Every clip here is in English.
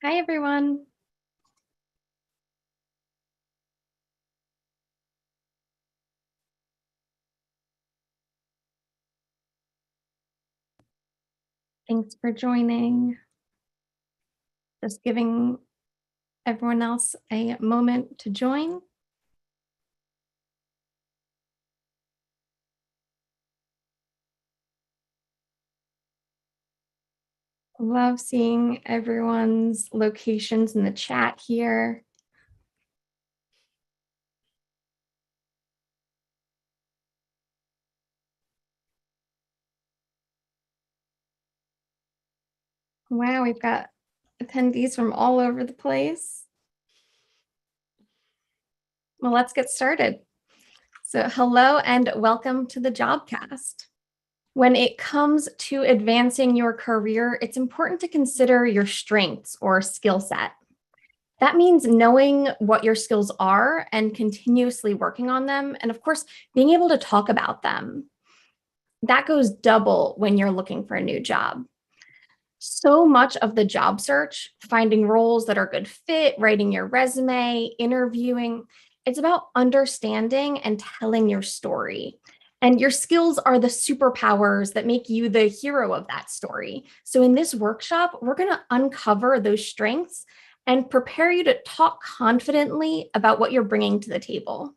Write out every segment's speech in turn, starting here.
Hi, everyone. Thanks for joining. Just giving everyone else a moment to join. Love seeing everyone's locations in the chat here. Wow, we've got attendees from all over the place. Well, let's get started. So hello and welcome to the Jobcast. When it comes to advancing your career, it's important to consider your strengths or skill set. That means knowing what your skills are and continuously working on them. And of course, being able to talk about them. That goes double when you're looking for a new job. So much of the job search, finding roles that are good fit, writing your resume, interviewing, it's about understanding and telling your story. And your skills are the superpowers that make you the hero of that story. So in this workshop, we're going to uncover those strengths and prepare you to talk confidently about what you're bringing to the table.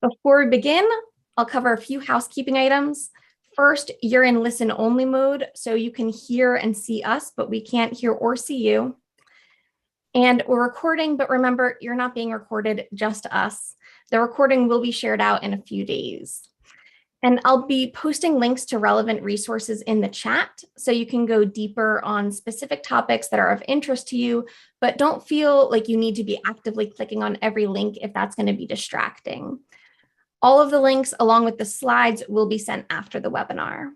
Before we begin, I'll cover a few housekeeping items. First, you're in listen only mode, so you can hear and see us, but we can't hear or see you. And we're recording, but remember, you're not being recorded, just us. The recording will be shared out in a few days. And I'll be posting links to relevant resources in the chat so you can go deeper on specific topics that are of interest to you, but don't feel like you need to be actively clicking on every link if that's going to be distracting. All of the links along with the slides will be sent after the webinar.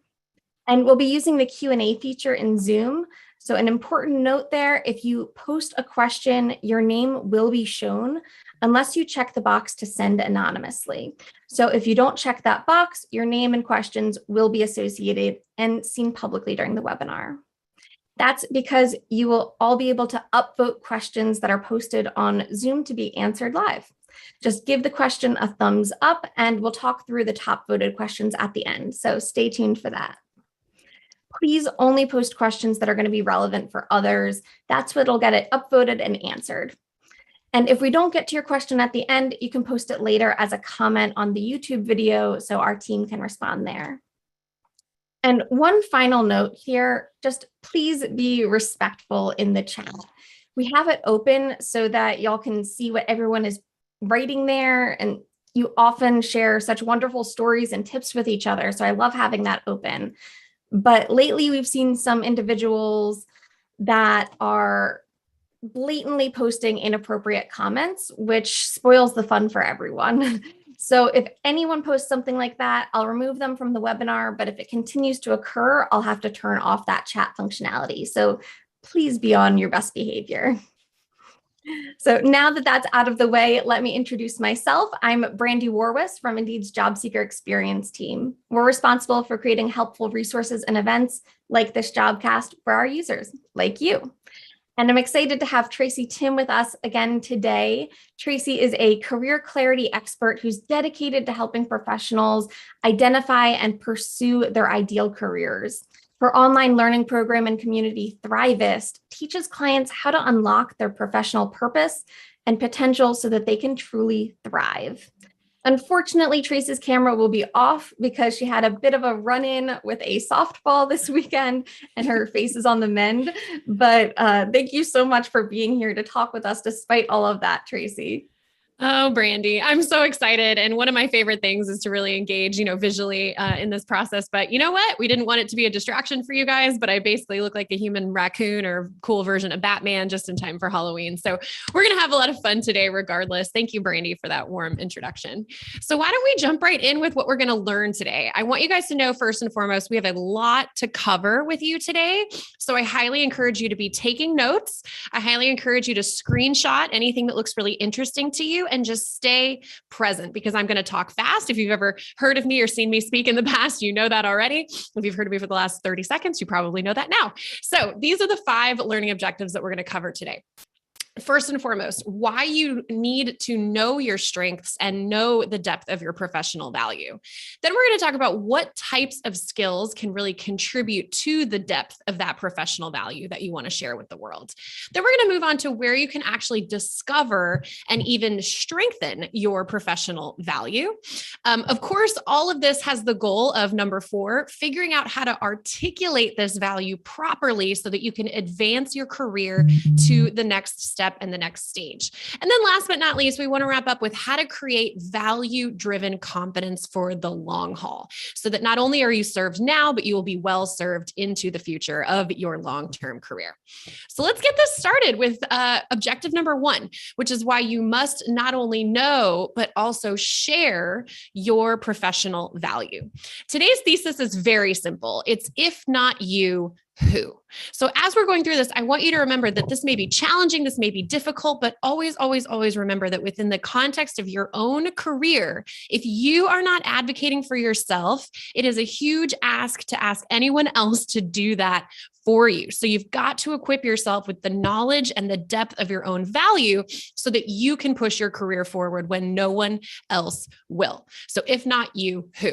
And we'll be using the Q&A feature in Zoom. So an important note there, if you post a question, your name will be shown unless you check the box to send anonymously. So if you don't check that box, your name and questions will be associated and seen publicly during the webinar. That's because you will all be able to upvote questions that are posted on Zoom to be answered live. Just give the question a thumbs up and we'll talk through the top voted questions at the end. So stay tuned for that. Please only post questions that are going to be relevant for others. That's what'll get it upvoted and answered. And if we don't get to your question at the end, you can post it later as a comment on the YouTube video so our team can respond there. And one final note here, just please be respectful in the chat. We have it open so that y'all can see what everyone is writing there, and you often share such wonderful stories and tips with each other. So I love having that open. But lately we've seen some individuals that are blatantly posting inappropriate comments, which spoils the fun for everyone. So if anyone posts something like that, I'll remove them from the webinar, but if it continues to occur, I'll have to turn off that chat functionality. So please be on your best behavior. So now that that's out of the way, let me introduce myself. I'm Brandy Warwis from Indeed's Job Seeker Experience team. We're responsible for creating helpful resources and events like this Jobcast for our users, like you. And I'm excited to have Tracy Tim with us again today. Tracy is a career clarity expert who's dedicated to helping professionals identify and pursue their ideal careers. Her online learning program and community, Thrivist, teaches clients how to unlock their professional purpose and potential so that they can truly thrive. Unfortunately, Tracy's camera will be off because she had a bit of a run-in with a softball this weekend and her face is on the mend. But thank you so much for being here to talk with us despite all of that, Tracy. Oh, Brandy, I'm so excited. And one of my favorite things is to really engage, visually in this process. But you know what? We didn't want it to be a distraction for you guys, but I basically look like a human raccoon or cool version of Batman just in time for Halloween. So we're going to have a lot of fun today, regardless. Thank you, Brandy, for that warm introduction. So why don't we jump right in with what we're going to learn today? I want you guys to know, first and foremost, we have a lot to cover with you today. So I highly encourage you to be taking notes. I highly encourage you to screenshot anything that looks really interesting to you you and just stay present because I'm going to talk fast. If you've ever heard of me or seen me speak in the past, you know that already. If you've heard of me for the last 30 seconds, you probably know that now. So these are the 5 learning objectives that we're going to cover today. First and foremost, why you need to know your strengths and know the depth of your professional value. Then we're going to talk about what types of skills can really contribute to the depth of that professional value that you want to share with the world. Then we're going to move on to where you can actually discover and even strengthen your professional value. Of course, all of this has the goal of number 4, figuring out how to articulate this value properly so that you can advance your career to the next step and the next stage. And then last but not least, we want to wrap up with how to create value-driven competence for the long haul so that not only are you served now, but you will be well served into the future of your long-term career. So let's get this started with objective number 1, which is why you must not only know, but also share your professional value. Today's thesis is very simple. It's if not you, who? So as we're going through this, I want you to remember that this may be challenging, this may be difficult, but always, always, always remember that within the context of your own career, if you are not advocating for yourself, it is a huge ask to ask anyone else to do that for you. So you've got to equip yourself with the knowledge and the depth of your own value so that you can push your career forward when no one else will. So if not you, who?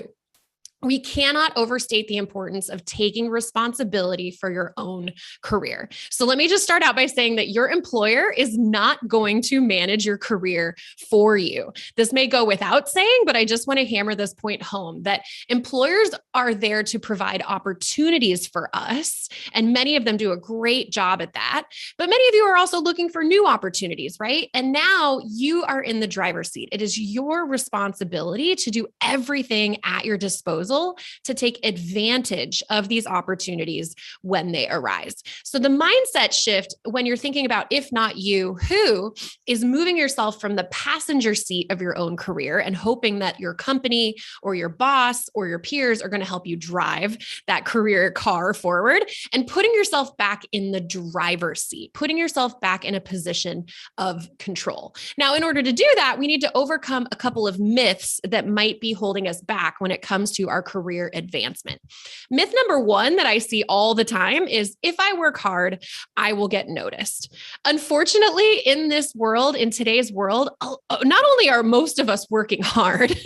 We cannot overstate the importance of taking responsibility for your own career. So let me just start out by saying that your employer is not going to manage your career for you. This may go without saying, but I just want to hammer this point home that employers are there to provide opportunities for us. And many of them do a great job at that. But many of you are also looking for new opportunities, right? And now you are in the driver's seat. It is your responsibility to do everything at your disposal to take advantage of these opportunities when they arise. So the mindset shift when you're thinking about if not you, who, is moving yourself from the passenger seat of your own career and hoping that your company or your boss or your peers are going to help you drive that career car forward and putting yourself back in the driver's seat, putting yourself back in a position of control. Now, in order to do that, we need to overcome a couple of myths that might be holding us back when it comes to our career advancement. Myth number 1 that I see all the time is if I work hard, I will get noticed. Unfortunately, in this world, in today's world, not only are most of us working hard,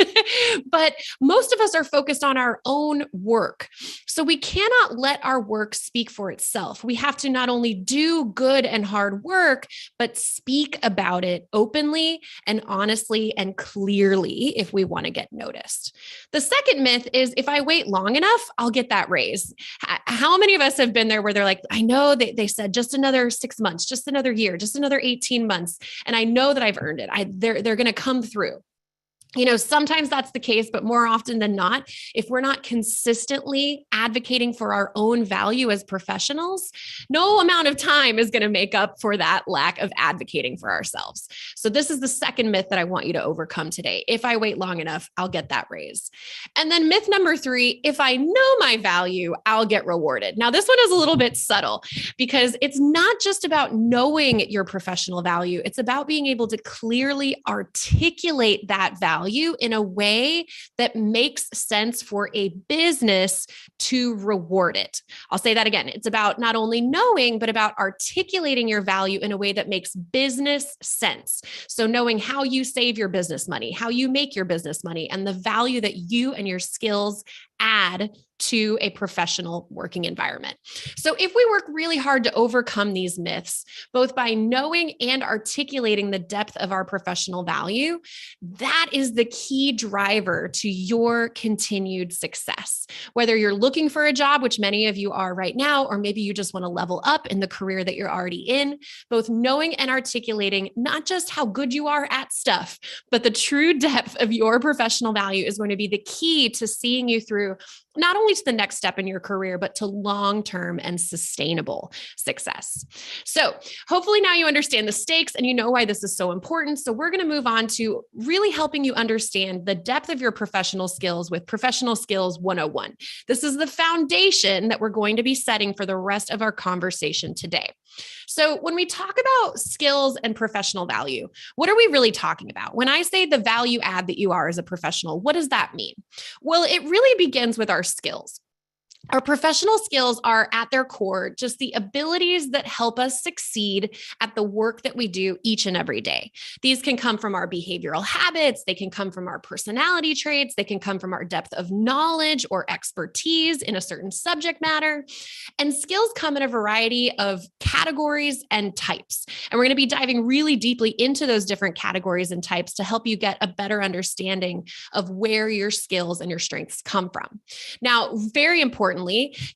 but most of us are focused on our own work. So we cannot let our work speak for itself. We have to not only do good and hard work, but speak about it openly and honestly and clearly if we want to get noticed. The second myth is if I wait long enough, I'll get that raise. How many of us have been there where they're like, I know they said just another 6 months, just another year, just another 18 months. And I know that I've earned it. They're going to come through. You know, sometimes that's the case, but more often than not, if we're not consistently advocating for our own value as professionals, no amount of time is going to make up for that lack of advocating for ourselves. So this is the second myth that I want you to overcome today. If I wait long enough, I'll get that raise. And then myth number 3, if I know my value, I'll get rewarded. Now, this one is a little bit subtle because it's not just about knowing your professional value. It's about being able to clearly articulate that value in a way that makes sense for a business to reward it. I'll say that again. It's about not only knowing, but about articulating your value in a way that makes business sense. So knowing how you save your business money, how you make your business money, and the value that you and your skills add to a professional working environment. So if we work really hard to overcome these myths, both by knowing and articulating the depth of our professional value, that is the key driver to your continued success. Whether you're looking for a job, which many of you are right now, or maybe you just want to level up in the career that you're already in, both knowing and articulating not just how good you are at stuff, but the true depth of your professional value is going to be the key to seeing you through not only to the next step in your career, but to long-term and sustainable success. So hopefully now you understand the stakes and you know why this is so important. So we're going to move on to really helping you understand the depth of your professional skills with Professional Skills 101. This is the foundation that we're going to be setting for the rest of our conversation today. So when we talk about skills and professional value, what are we really talking about? When I say the value add that you are as a professional, what does that mean? Well, it really begins with our skills. Our professional skills are at their core just the abilities that help us succeed at the work that we do each and every day. These can come from our behavioral habits, they can come from our personality traits, they can come from our depth of knowledge or expertise in a certain subject matter. And skills come in a variety of categories and types. And we're going to be diving really deeply into those different categories and types to help you get a better understanding of where your skills and your strengths come from. Now, very important,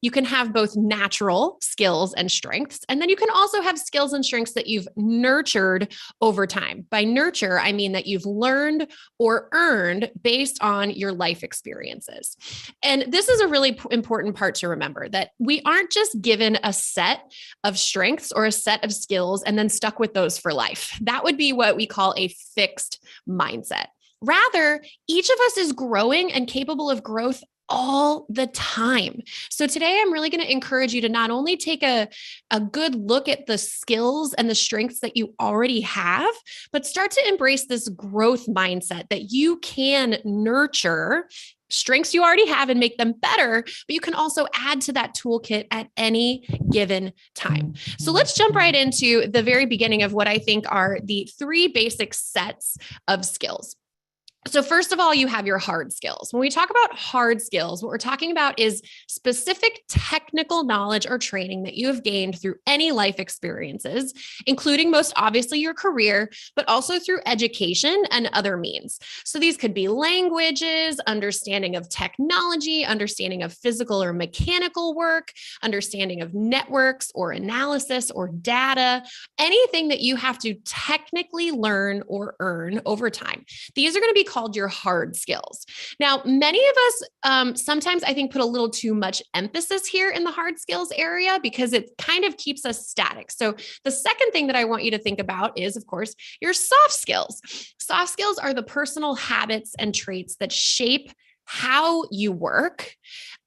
you can have both natural skills and strengths, and then you can also have skills and strengths that you've nurtured over time. By nurture, I mean that you've learned or earned based on your life experiences. And this is a really important part to remember, that we aren't just given a set of strengths or a set of skills and then stuck with those for life. That would be what we call a fixed mindset. Rather, each of us is growing and capable of growth all the time. So today I'm really going to encourage you to not only take a good look at the skills and the strengths that you already have, but start to embrace this growth mindset that you can nurture strengths you already have and make them better, but you can also add to that toolkit at any given time. So let's jump right into the very beginning of what I think are the 3 basic sets of skills. So first of all, you have your hard skills. When we talk about hard skills, what we're talking about is specific technical knowledge or training that you have gained through any life experiences, including most obviously your career, but also through education and other means. So these could be languages, understanding of technology, understanding of physical or mechanical work, understanding of networks or analysis or data, anything that you have to technically learn or earn over time. These are going to be called your hard skills. Now, many of us sometimes I think put a little too much emphasis here in the hard skills area because it kind of keeps us static. So the second thing that I want you to think about is, of course, your soft skills. Soft skills are the personal habits and traits that shape how you work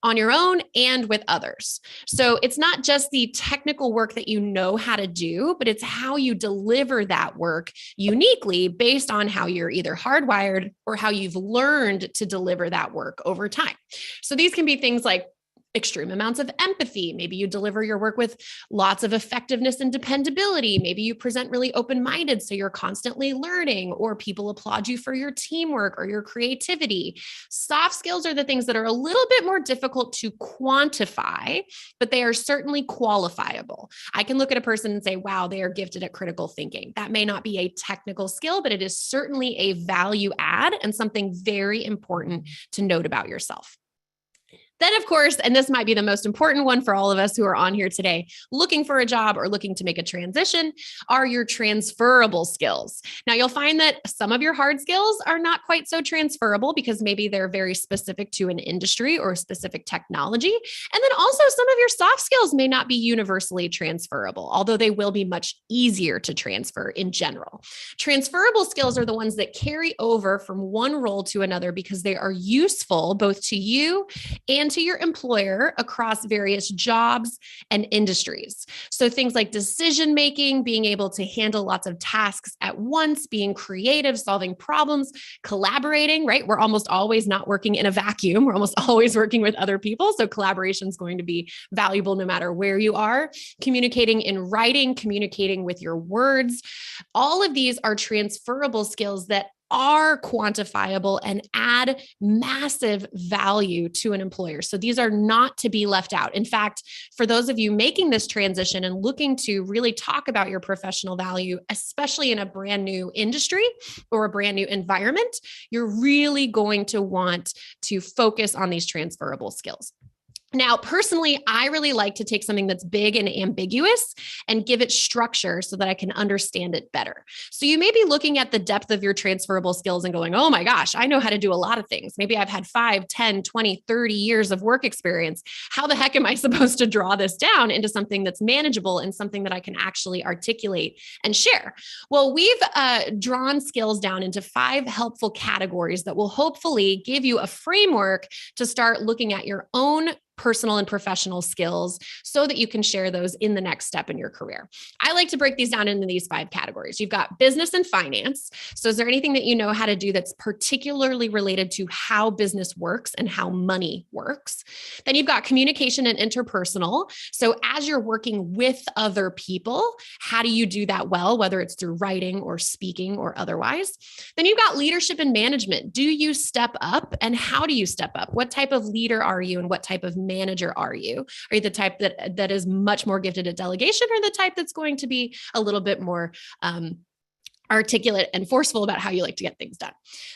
on your own and with others. So it's not just the technical work that you know how to do, but it's how you deliver that work uniquely based on how you're either hardwired or how you've learned to deliver that work over time. So these can be things like extreme amounts of empathy. Maybe you deliver your work with lots of effectiveness and dependability. Maybe you present really open-minded, so you're constantly learning, or people applaud you for your teamwork or your creativity. Soft skills are the things that are a little bit more difficult to quantify, but they are certainly qualifiable. I can look at a person and say, wow, they are gifted at critical thinking. That may not be a technical skill, but it is certainly a value add and something very important to note about yourself. Then, of course, and this might be the most important one for all of us who are on here today, looking for a job or looking to make a transition, are your transferable skills. Now, you'll find that some of your hard skills are not quite so transferable because maybe they're very specific to an industry or a specific technology. And then also some of your soft skills may not be universally transferable, although they will be much easier to transfer in general. Transferable skills are the ones that carry over from one role to another because they are useful both to you and to your employer across various jobs and industries. So things like decision-making, being able to handle lots of tasks at once, being creative, solving problems, collaborating, right? We're almost always not working in a vacuum. We're almost always working with other people. So collaboration is going to be valuable no matter where you are. Communicating in writing, communicating with your words. All of these are transferable skills that are quantifiable and add massive value to an employer. So these are not to be left out. In fact, for those of you making this transition and looking to really talk about your professional value, especially in a brand new industry or a brand new environment, you're really going to want to focus on these transferable skills. Now, personally, I really like to take something that's big and ambiguous and give it structure so that I can understand it better. So you may be looking at the depth of your transferable skills and going, oh my gosh, I know how to do a lot of things. Maybe I've had 5, 10, 20, 30 years of work experience. How the heck am I supposed to draw this down into something that's manageable and something that I can actually articulate and share? Well, we've drawn skills down into 5 helpful categories that will hopefully give you a framework to start looking at your own personal and professional skills so that you can share those in the next step in your career. I like to break these down into these 5 categories. You've got business and finance. So is there anything that you know how to do that's particularly related to how business works and how money works? Then you've got communication and interpersonal. So as you're working with other people, how do you do that well, whether it's through writing or speaking or otherwise? Then you've got leadership and management. Do you step up, and how do you step up? What type of leader are you, and what type of manager are you? Are you the type that is much more gifted at delegation, or the type that's going to be a little bit more articulate and forceful about how you like to get things done?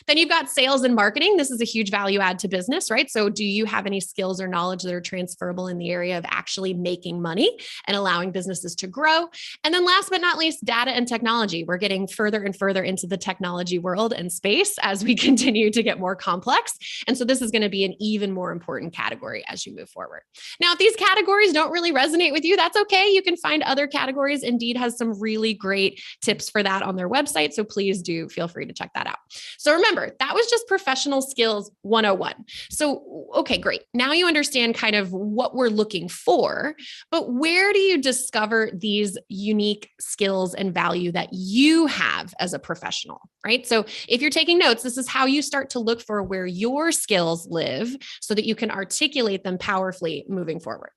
Then you've got sales and marketing. This is a huge value add to business, right? So do you have any skills or knowledge that are transferable in the area of actually making money and allowing businesses to grow? And then last but not least, data and technology. We're getting further and further into the technology world and space as we continue to get more complex. And so this is going to be an even more important category as you move forward. Now, if these categories don't really resonate with you, that's okay. You can find other categories. Indeed has some really great tips for that on their website. So please do feel free to check that out. So remember, that was just professional skills 101. So, okay, great. Now you understand kind of what we're looking for, but where do you discover these unique skills and value that you have as a professional, right? So if you're taking notes, this is how you start to look for where your skills live so that you can articulate them powerfully moving forward.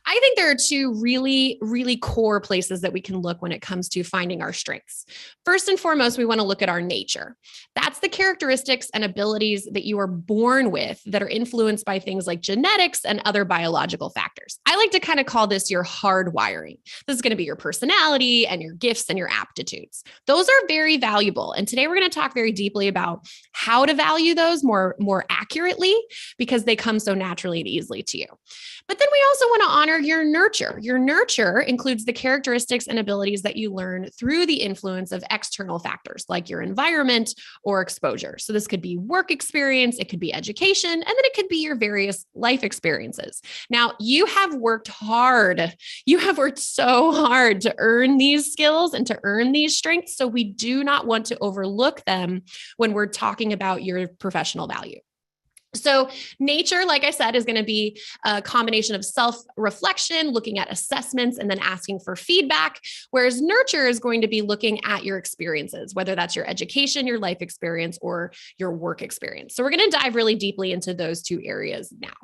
I think there are 2 really, really core places that we can look when it comes to finding our strengths. First and foremost, we want to look at our nature. That's the characteristics and abilities that you are born with that are influenced by things like genetics and other biological factors. I like to kind of call this your hardwiring. This is going to be your personality and your gifts and your aptitudes. Those are very valuable. And today we're going to talk very deeply about how to value those more accurately, because they come so naturally and easily to you. But then we also want to honor your nurture. Your nurture includes the characteristics and abilities that you learn through the influence of external factors like your environment or exposure. So this could be work experience, it could be education, and then it could be your various life experiences. Now, you have worked hard. You have worked so hard to earn these skills and to earn these strengths. So we do not want to overlook them when we're talking about your professional value. So nature, like I said, is going to be a combination of self-reflection, looking at assessments, and then asking for feedback. Whereas nurture is going to be looking at your experiences, whether that's your education, your life experience, or your work experience. So we're going to dive really deeply into those 2 areas now.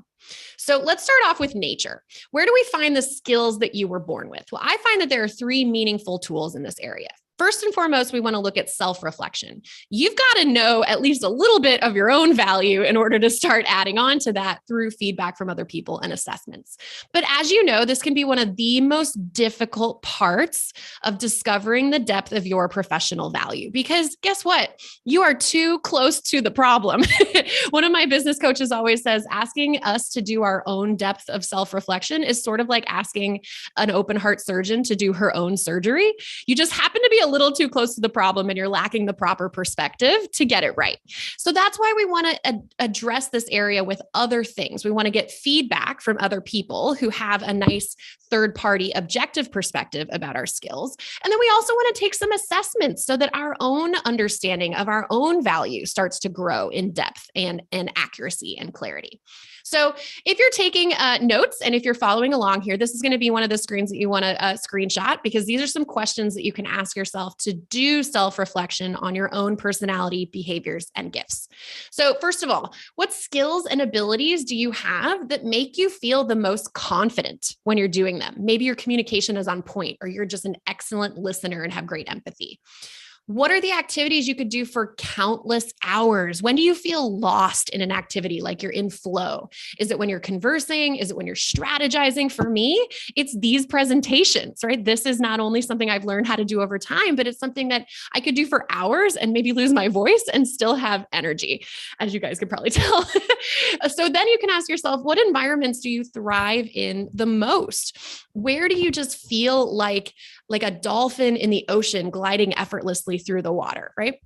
So let's start off with nature. Where do we find the skills that you were born with? Well, I find that there are 3 meaningful tools in this area. First and foremost, we want to look at self-reflection. You've got to know at least a little bit of your own value in order to start adding on to that through feedback from other people and assessments. But as you know, this can be one of the most difficult parts of discovering the depth of your professional value, because guess what? You are too close to the problem. One of my business coaches always says, asking us to do our own depth of self-reflection is sort of like asking an open heart surgeon to do her own surgery. You just happen to be a little too close to the problem and you're lacking the proper perspective to get it right. So that's why we want to address this area with other things. We want to get feedback from other people who have a nice third-party objective perspective about our skills. And then we also want to take some assessments so that our own understanding of our own value starts to grow in depth and accuracy and clarity. So if you're taking notes and if you're following along here, this is going to be one of the screens that you want to screenshot, because these are some questions that you can ask yourself to do self-reflection on your own personality, behaviors, and gifts. So first of all, what skills and abilities do you have that make you feel the most confident when you're doing them? Maybe your communication is on point, or you're just an excellent listener and have great empathy. What are the activities you could do for countless hours? When do you feel lost in an activity, like you're in flow? Is it when you're conversing? Is it when you're strategizing? For me, it's these presentations, right? This is not only something I've learned how to do over time, but it's something that I could do for hours and maybe lose my voice and still have energy, as you guys could probably tell. So then you can ask yourself, what environments do you thrive in the most? Where do you just feel like a dolphin in the ocean gliding effortlessly through the water, right?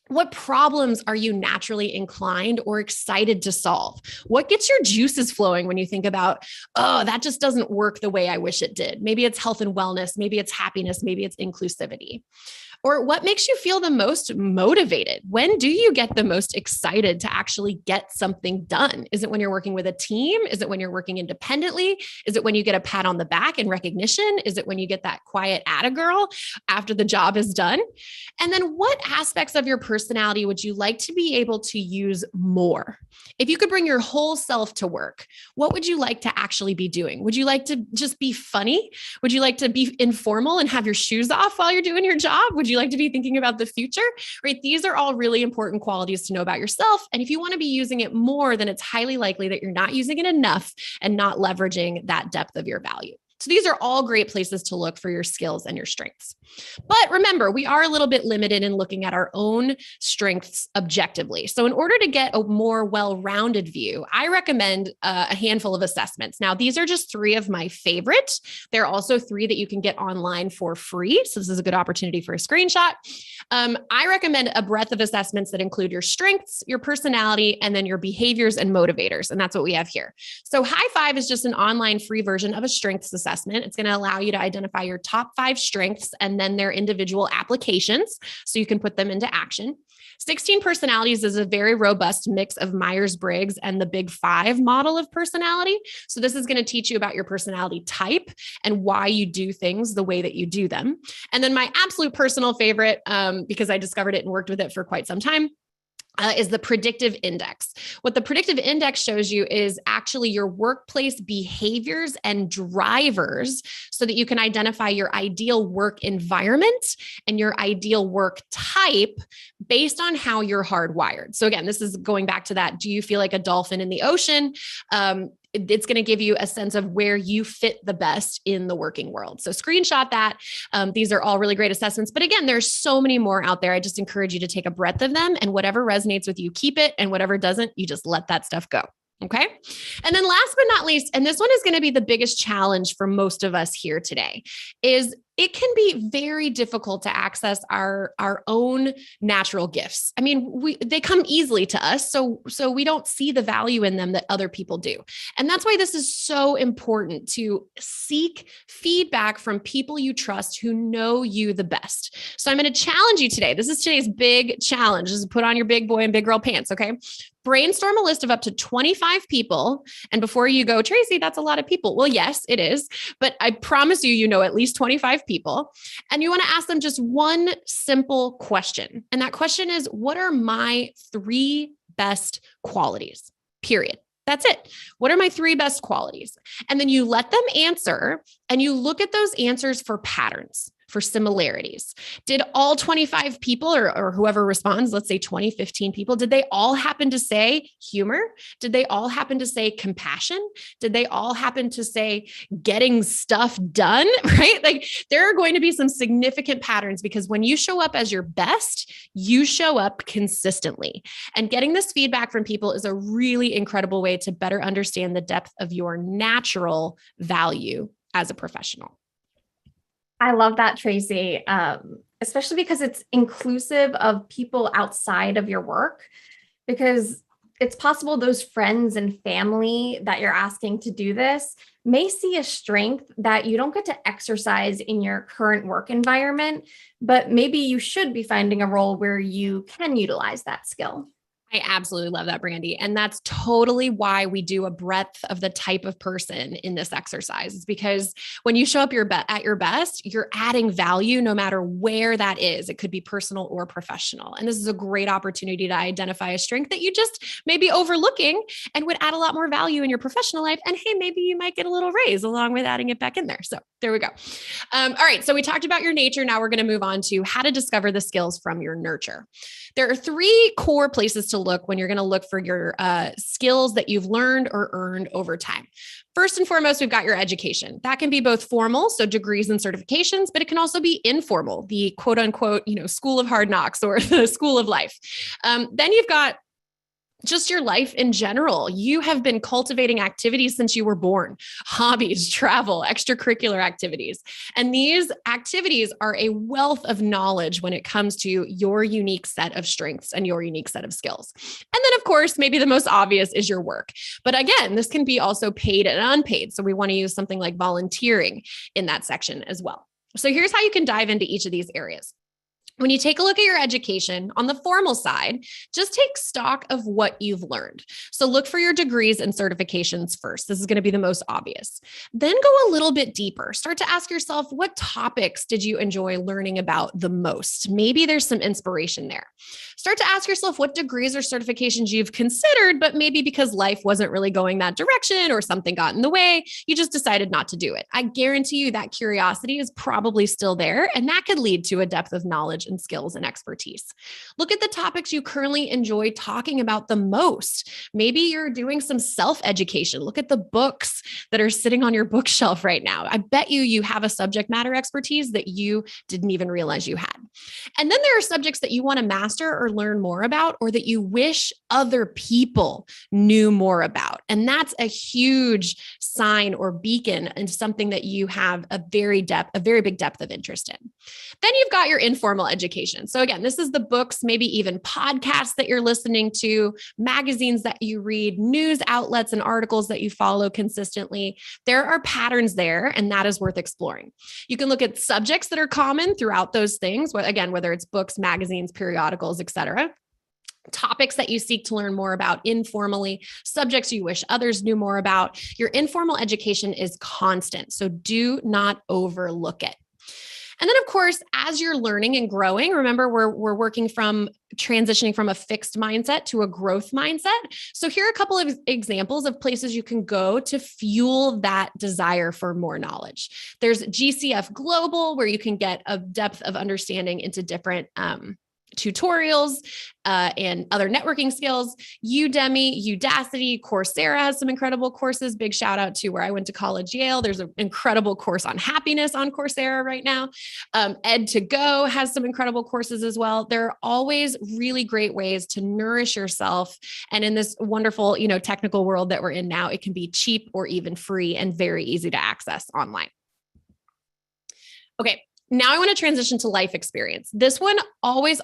What problems are you naturally inclined or excited to solve? What gets your juices flowing when you think about, oh, that just doesn't work the way I wish it did? Maybe it's health and wellness. Maybe it's happiness. Maybe it's inclusivity. Or what makes you feel the most motivated? When do you get the most excited to actually get something done? Is it when you're working with a team? Is it when you're working independently? Is it when you get a pat on the back and recognition? Is it when you get that quiet atta girl after the job is done? And then what aspects of your personality would you like to be able to use more? If you could bring your whole self to work, what would you like to actually be doing? Would you like to just be funny? Would you like to be informal and have your shoes off while you're doing your job? Would you like to be thinking about the future? Right? These are all really important qualities to know about yourself. And if you want to be using it more, then it's highly likely that you're not using it enough and not leveraging that depth of your value. So these are all great places to look for your skills and your strengths. But remember, we are a little bit limited in looking at our own strengths objectively. So in order to get a more well-rounded view, I recommend a handful of assessments. Now, these are just 3 of my favorite. There are also 3 that you can get online for free. So this is a good opportunity for a screenshot. I recommend a breadth of assessments that include your strengths, your personality, and then your behaviors and motivators. And that's what we have here. So High Five is just an online free version of a strengths assessment. It's going to allow you to identify your top 5 strengths and then their individual applications so you can put them into action. 16 Personalities is a very robust mix of Myers-Briggs and the Big 5 model of personality. So this is going to teach you about your personality type and why you do things the way that you do them. And then my absolute personal favorite, because I discovered it and worked with it for quite some time, is the predictive index. What the predictive index shows you is actually your workplace behaviors and drivers so that you can identify your ideal work environment and your ideal work type based on how you're hardwired. So again, this is going back to that. Do you feel like a dolphin in the ocean? It's going to give you a sense of where you fit the best in the working world. So screenshot that. These are all really great assessments. But again, there's so many more out there. I just encourage you to take a breadth of them, and whatever resonates with you, keep it. And whatever doesn't, you just let that stuff go. Okay. And then last but not least, and this one is going to be the biggest challenge for most of us here today, is it can be very difficult to access our own natural gifts. I mean, they come easily to us, so we don't see the value in them that other people do. And that's why this is so important to seek feedback from people you trust who know you the best. So I'm going to challenge you today. This is today's big challenge. This is put on your big boy and big girl pants, okay? Brainstorm a list of up to 25 people. And before you go, Tracy, that's a lot of people. Well, yes, it is. But I promise you, you know at least 25 people. And you want to ask them just one simple question. And that question is, what are my 3 best qualities? Period. That's it. What are my 3 best qualities? And then you let them answer and you look at those answers for patterns, for similarities. Did all 25 people or whoever responds, let's say 20, 15 people, did they all happen to say humor? Did they all happen to say compassion? Did they all happen to say getting stuff done, right? Like there are going to be some significant patterns because when you show up as your best, you show up consistently. And getting this feedback from people is a really incredible way to better understand the depth of your natural value as a professional. I love that, Tracy, especially because it's inclusive of people outside of your work, because it's possible those friends and family that you're asking to do this may see a strength that you don't get to exercise in your current work environment, but maybe you should be finding a role where you can utilize that skill. I absolutely love that, Brandy. And that's totally why we do a breadth of the type of person in this exercise. It's because when you show up at your best, you're adding value no matter where that is. It could be personal or professional. And this is a great opportunity to identify a strength that you just may be overlooking and would add a lot more value in your professional life. And hey, maybe you might get a little raise along with adding it back in there. So there we go. All right. So we talked about your nature. Now we're going to move on to how to discover the skills from your nurture. There are three core places to look when you're going to look for your skills that you've learned or earned over time. First and foremost, we've got your education. That can be both formal, so degrees and certifications, but it can also be informal, the quote unquote, school of hard knocks or the school of life. Then you've got just your life in general. You have been cultivating activities since you were born, hobbies, travel, extracurricular activities. And these activities are a wealth of knowledge when it comes to your unique set of strengths and your unique set of skills. And then, of course, maybe the most obvious is your work. But again, this can be also paid and unpaid. So we want to use something like volunteering in that section as well. So here's how you can dive into each of these areas. When you take a look at your education on the formal side, just take stock of what you've learned. So look for your degrees and certifications first. This is going to be the most obvious. Then go a little bit deeper. Start to ask yourself, what topics did you enjoy learning about the most? Maybe there's some inspiration there. Start to ask yourself what degrees or certifications you've considered, but maybe because life wasn't really going that direction or something got in the way, you just decided not to do it. I guarantee you that curiosity is probably still there, and that could lead to a depth of knowledge and skills and expertise. Look at the topics you currently enjoy talking about the most. Maybe you're doing some self-education. Look at the books that are sitting on your bookshelf right now. I bet you have a subject matter expertise that you didn't even realize you had. And then there are subjects that you want to master or learn more about, or that you wish other people knew more about. And that's a huge sign or beacon and something that you have a very big depth of interest in. Then you've got your informal education. So again, this is the books, maybe even podcasts that you're listening to, magazines that you read, news outlets and articles that you follow consistently. There are patterns there, and that is worth exploring. You can look at subjects that are common throughout those things, whether it's books, magazines, periodicals, etc. Topics that you seek to learn more about informally, subjects you wish others knew more about. Your informal education is constant, so do not overlook it. And then, of course, as you're learning and growing, remember, we're working from transitioning from a fixed mindset to a growth mindset. So here are a couple of examples of places you can go to fuel that desire for more knowledge. There's GCF Global, where you can get a depth of understanding into different tutorials and other networking skills. Udemy, Udacity, Coursera has some incredible courses. Big shout out to where I went to college, Yale. There's an incredible course on happiness on Coursera right now. Ed2Go has some incredible courses as well. There are always really great ways to nourish yourself. And in this wonderful, technical world that we're in now, it can be cheap or even free and very easy to access online. Okay. Now I want to transition to life experience. This one always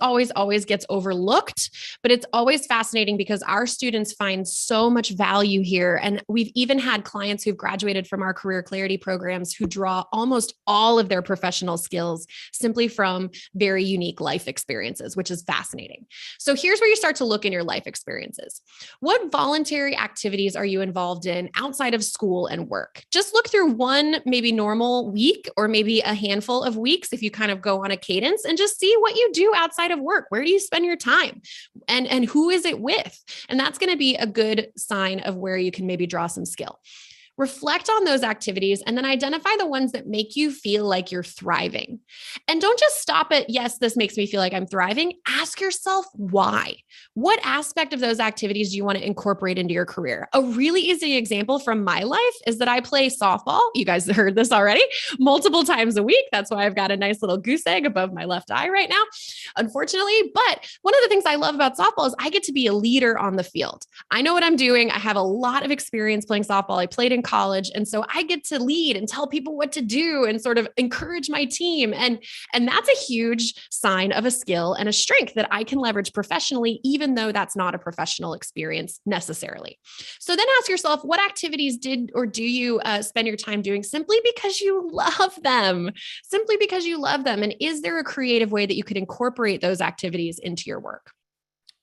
gets overlooked, but it's always fascinating because our students find so much value here. And we've even had clients who've graduated from our career clarity programs who draw almost all of their professional skills simply from very unique life experiences, which is fascinating. So here's where you start to look in your life experiences. What voluntary activities are you involved in outside of school and work? Just look through one maybe normal week or maybe a handful of weeks if you kind of go on a cadence, and just see what you do outside of work. Where do you spend your time, and who is it with? And that's going to be a good sign of where you can maybe draw some skill. Reflect on those activities and then identify the ones that make you feel like you're thriving. And don't just stop at, yes, this makes me feel like I'm thriving. Ask yourself why. What aspect of those activities do you want to incorporate into your career? A really easy example from my life is that I play softball. You guys heard this already, multiple times a week. That's why I've got a nice little goose egg above my left eye right now, unfortunately. But one of the things I love about softball is I get to be a leader on the field. I know what I'm doing. I have a lot of experience playing softball. I played in college. And so I get to lead and tell people what to do and sort of encourage my team. And that's a huge sign of a skill and a strength that I can leverage professionally, even though that's not a professional experience necessarily. So then ask yourself, what activities did or do you spend your time doing simply because you love them? Simply because you love them. And is there a creative way that you could incorporate those activities into your work?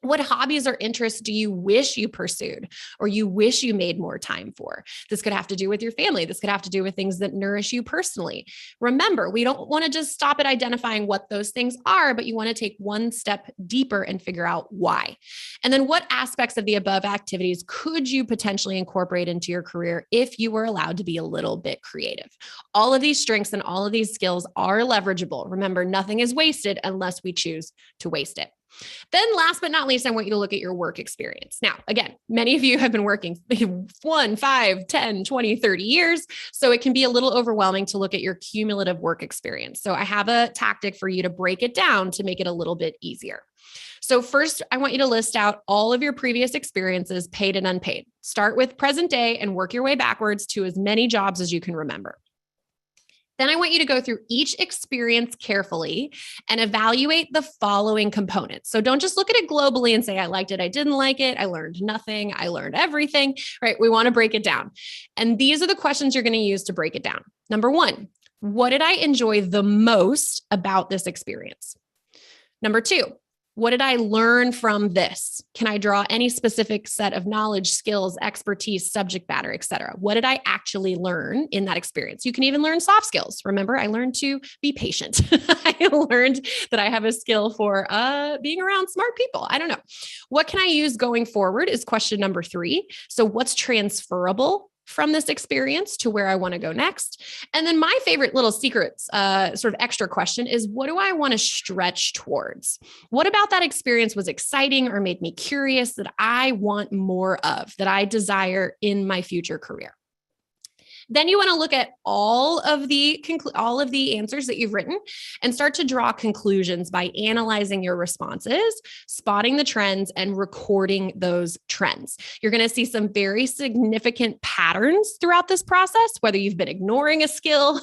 What hobbies or interests do you wish you pursued or you wish you made more time for? This could have to do with your family. This could have to do with things that nourish you personally. Remember, we don't want to just stop at identifying what those things are, but you want to take one step deeper and figure out why. And then what aspects of the above activities could you potentially incorporate into your career if you were allowed to be a little bit creative? All of these strengths and all of these skills are leverageable. Remember, nothing is wasted unless we choose to waste it. Then last but not least, I want you to look at your work experience. Now, again, many of you have been working 1, 5, 10, 20, 30 years. So it can be a little overwhelming to look at your cumulative work experience. So I have a tactic for you to break it down to make it a little bit easier. So first, I want you to list out all of your previous experiences, paid and unpaid. Start with present day and work your way backwards to as many jobs as you can remember. Then I want you to go through each experience carefully and evaluate the following components. So don't just look at it globally and say, I liked it, I didn't like it, I learned nothing, I learned everything, right? We want to break it down. And these are the questions you're going to use to break it down. Number 1, what did I enjoy the most about this experience? Number 2, what did I learn from this? Can I draw any specific set of knowledge, skills, expertise, subject matter, et cetera? What did I actually learn in that experience? You can even learn soft skills. Remember, I learned to be patient. I learned that I have a skill for being around smart people. I don't know. What can I use going forward is question number 3. So what's transferable from this experience to where I want to go next? And then my favorite little secrets, sort of extra question is, what do I want to stretch towards? What about that experience was exciting or made me curious that I want more of, that I desire in my future career? Then you want to look at all of the answers that you've written and start to draw conclusions by analyzing your responses, spotting the trends, and recording those trends. You're going to see some very significant patterns throughout this process. Whether you've been ignoring a skill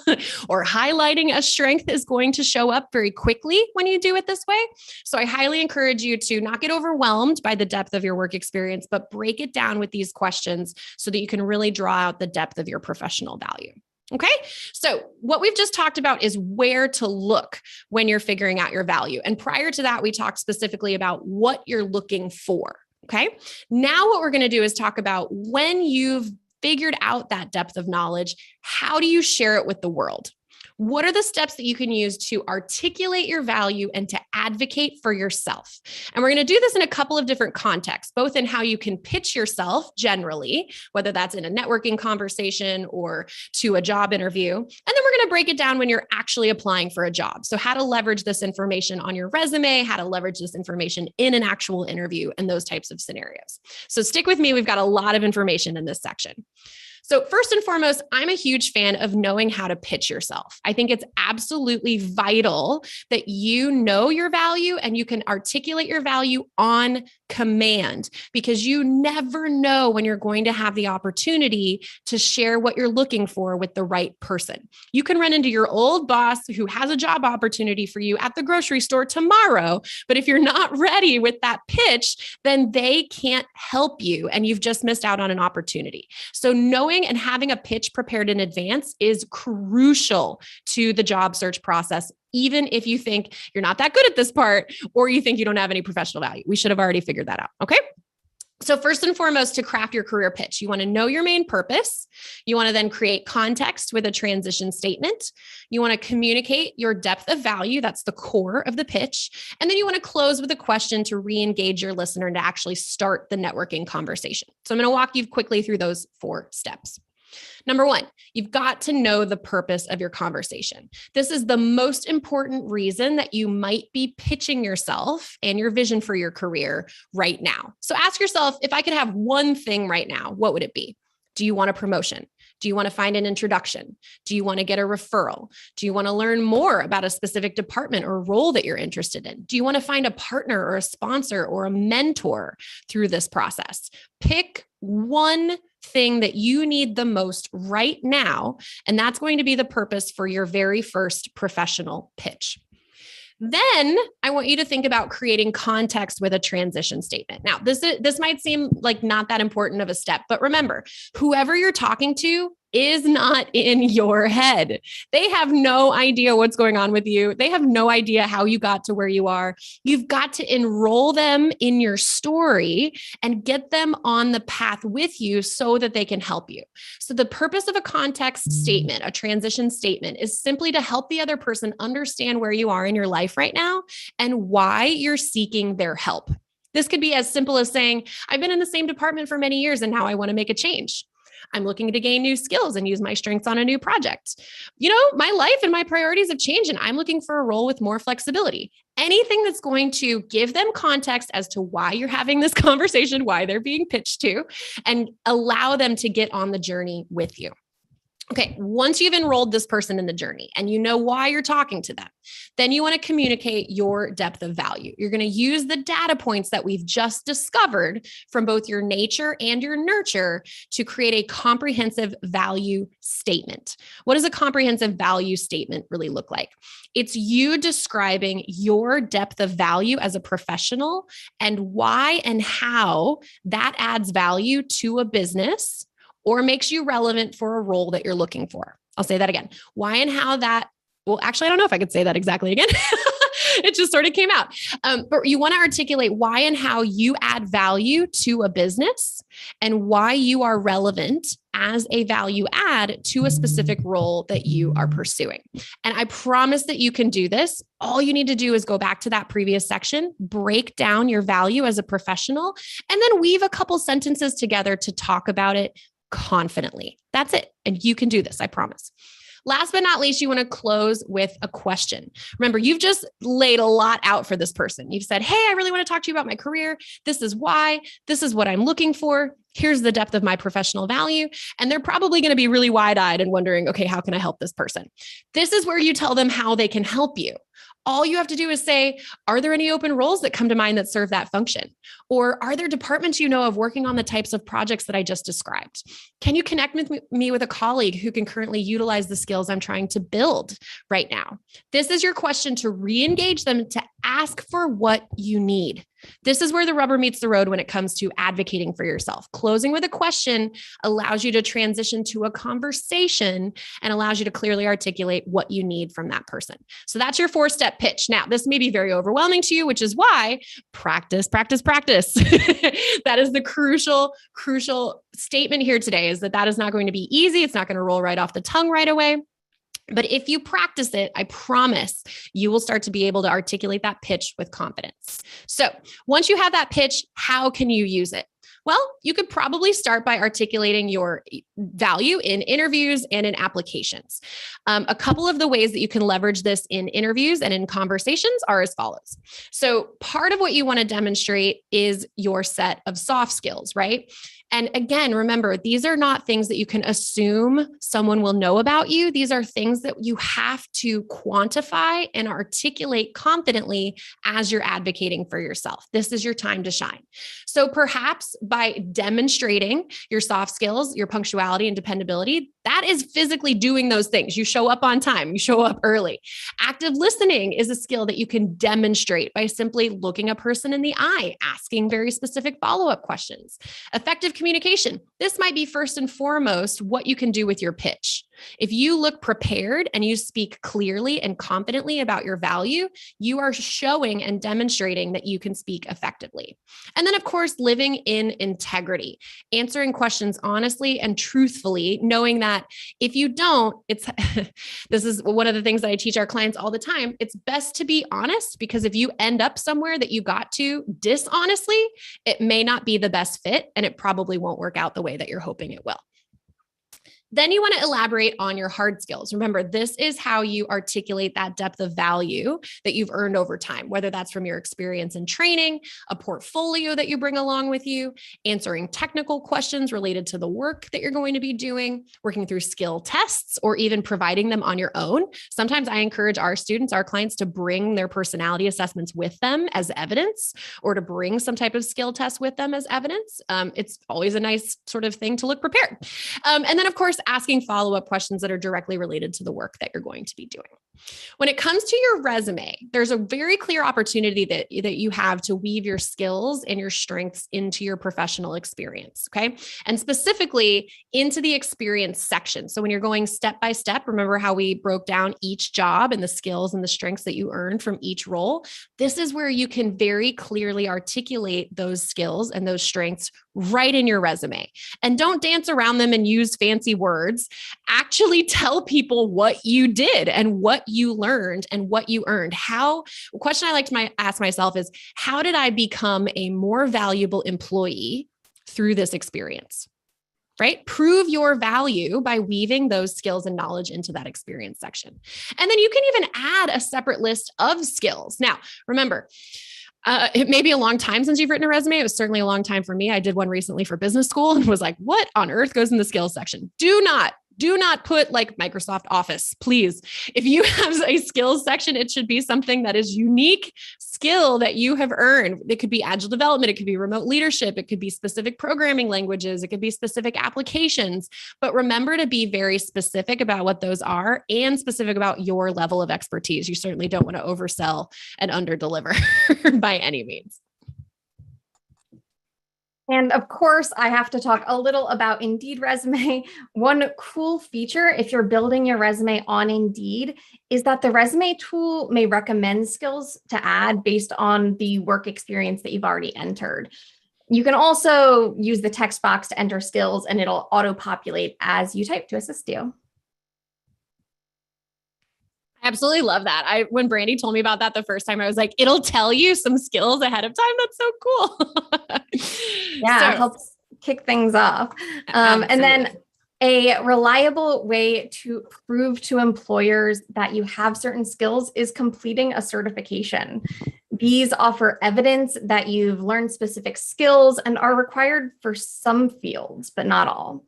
or highlighting a strength is going to show up very quickly when you do it this way. So I highly encourage you to not get overwhelmed by the depth of your work experience, but break it down with these questions so that you can really draw out the depth of your professional value. Okay. So what we've just talked about is where to look when you're figuring out your value. And prior to that, we talked specifically about what you're looking for. Okay. Now what we're going to do is talk about when you've figured out that depth of knowledge, how do you share it with the world? What are the steps that you can use to articulate your value and to advocate for yourself? And we're going to do this in a couple of different contexts, both in how you can pitch yourself generally, whether that's in a networking conversation or to a job interview. And then we're going to break it down when you're actually applying for a job. So how to leverage this information on your resume, how to leverage this information in an actual interview, and those types of scenarios. So stick with me. We've got a lot of information in this section. So first and foremost, I'm a huge fan of knowing how to pitch yourself. I think it's absolutely vital that you know your value and you can articulate your value on command, because you never know when you're going to have the opportunity to share what you're looking for with the right person. You can run into your old boss who has a job opportunity for you at the grocery store tomorrow, but if you're not ready with that pitch, then they can't help you and you've just missed out on an opportunity. So knowing and having a pitch prepared in advance is crucial to the job search process, even if you think you're not that good at this part or you think you don't have any professional value. We should have already figured that out. Okay. So first and foremost, to craft your career pitch, you want to know your main purpose. You want to then create context with a transition statement. You want to communicate your depth of value. That's the core of the pitch. And then you want to close with a question to re-engage your listener and to actually start the networking conversation. So I'm going to walk you quickly through those 4 steps. Number 1, you've got to know the purpose of your conversation. This is the most important reason that you might be pitching yourself and your vision for your career right now. So ask yourself, if I could have one thing right now, what would it be? Do you want a promotion? Do you want to find an introduction? Do you want to get a referral? Do you want to learn more about a specific department or role that you're interested in? Do you want to find a partner or a sponsor or a mentor through this process? Pick one thing that you need the most right now, and that's going to be the purpose for your very first professional pitch. Then I want you to think about creating context with a transition statement. Now, this might seem like not that important of a step, but remember, whoever you're talking to is not in your head. They have no idea what's going on with you. They have no idea how you got to where you are. You've got to enroll them in your story and get them on the path with you so that they can help you. So the purpose of a context statement, a transition statement, is simply to help the other person understand where you are in your life right now and why you're seeking their help. This could be as simple as saying, I've been in the same department for many years and now I want to make a change. I'm looking to gain new skills and use my strengths on a new project. My life and my priorities have changed and I'm looking for a role with more flexibility. Anything that's going to give them context as to why you're having this conversation, why they're being pitched to, and allow them to get on the journey with you. Okay, once you've enrolled this person in the journey and you know why you're talking to them, then you want to communicate your depth of value. You're going to use the data points that we've just discovered from both your nature and your nurture to create a comprehensive value statement. What does a comprehensive value statement really look like? It's you describing your depth of value as a professional and why and how that adds value to a business or makes you relevant for a role that you're looking for. I'll say that again. Why and how that, well, actually, I don't know if I could say that exactly again. It just sort of came out. But you want to articulate why and how you add value to a business and why you are relevant as a value add to a specific role that you are pursuing. And I promise that you can do this. All you need to do is go back to that previous section, break down your value as a professional, and then weave a couple sentences together to talk about it confidently. That's it. And you can do this, I promise. Last but not least, you want to close with a question. Remember, you've just laid a lot out for this person. You've said, hey, I really want to talk to you about my career. This is why. This is what I'm looking for. Here's the depth of my professional value. And they're probably going to be really wide-eyed and wondering, okay, how can I help this person? This is where you tell them how they can help you. All you have to do is say, are there any open roles that come to mind that serve that function? Or are there departments you know of working on the types of projects that I just described? Can you connect with me with a colleague who can currently utilize the skills I'm trying to build right now? This is your question to re-engage them, to ask for what you need. This is where the rubber meets the road when it comes to advocating for yourself. Closing with a question allows you to transition to a conversation and allows you to clearly articulate what you need from that person. So that's your 4-step pitch. Now, this may be very overwhelming to you, which is why practice, practice, practice. That is the crucial statement here today, is that is not going to be easy. It's not going to roll right off the tongue right away. But if you practice it, I promise you will start to be able to articulate that pitch with confidence. So once you have that pitch, how can you use it? Well, you could probably start by articulating your value in interviews and in applications. A couple of the ways that you can leverage this in interviews and in conversations are as follows. So part of what you want to demonstrate is your set of soft skills, right? And again, remember, these are not things that you can assume someone will know about you. These are things that you have to quantify and articulate confidently as you're advocating for yourself. This is your time to shine. So perhaps by demonstrating your soft skills, your punctuality and dependability, that is physically doing those things. You show up on time, you show up early. Active listening is a skill that you can demonstrate by simply looking a person in the eye, asking very specific follow-up questions. Effective communication. This might be first and foremost what you can do with your pitch. If you look prepared and you speak clearly and confidently about your value, you are showing and demonstrating that you can speak effectively. And then, of course, living in integrity, answering questions honestly and truthfully, knowing that if you don't, this is one of the things that I teach our clients all the time. It's best to be honest, because if you end up somewhere that you got to dishonestly, it may not be the best fit and it probably won't work out the way that you're hoping it will. Then you want to elaborate on your hard skills. Remember, this is how you articulate that depth of value that you've earned over time, whether that's from your experience and training, a portfolio that you bring along with you, answering technical questions related to the work that you're going to be doing, working through skill tests, or even providing them on your own. Sometimes I encourage our students, our clients, to bring their personality assessments with them as evidence, or to bring some type of skill test with them as evidence. It's always a nice sort of thing to look prepared. And then, of course, asking follow-up questions that are directly related to the work that you're going to be doing. When it comes to your resume, there's a very clear opportunity that you have to weave your skills and your strengths into your professional experience. Okay. And specifically into the experience section. So when you're going step by step, remember how we broke down each job and the skills and the strengths that you earned from each role. This is where you can very clearly articulate those skills and those strengths right in your resume. And don't dance around them and use fancy words. Actually tell people what you did and what you learned and what you earned. A question I like to ask myself is, how did I become a more valuable employee through this experience? Right? Prove your value by weaving those skills and knowledge into that experience section. And then you can even add a separate list of skills. Now, remember, it may be a long time since you've written a resume. It was certainly a long time for me. I did one recently for business school and was like, what on earth goes in the skills section? Do not put like Microsoft Office, please. If you have a skills section, it should be something that is unique skill that you have earned. It could be agile development. It could be remote leadership. It could be specific programming languages. It could be specific applications, but remember to be very specific about what those are and specific about your level of expertise. You certainly don't want to oversell and underdeliver by any means. And of course, I have to talk a little about Indeed resume. One cool feature, if you're building your resume on Indeed, is that the resume tool may recommend skills to add based on the work experience that you've already entered. You can also use the text box to enter skills and it'll auto-populate as you type to assist you. I absolutely love that. When Brandy told me about that the first time, I was like, it'll tell you some skills ahead of time. That's so cool. Yeah, it helps kick things off. And then a reliable way to prove to employers that you have certain skills is completing a certification. These offer evidence that you've learned specific skills and are required for some fields, but not all.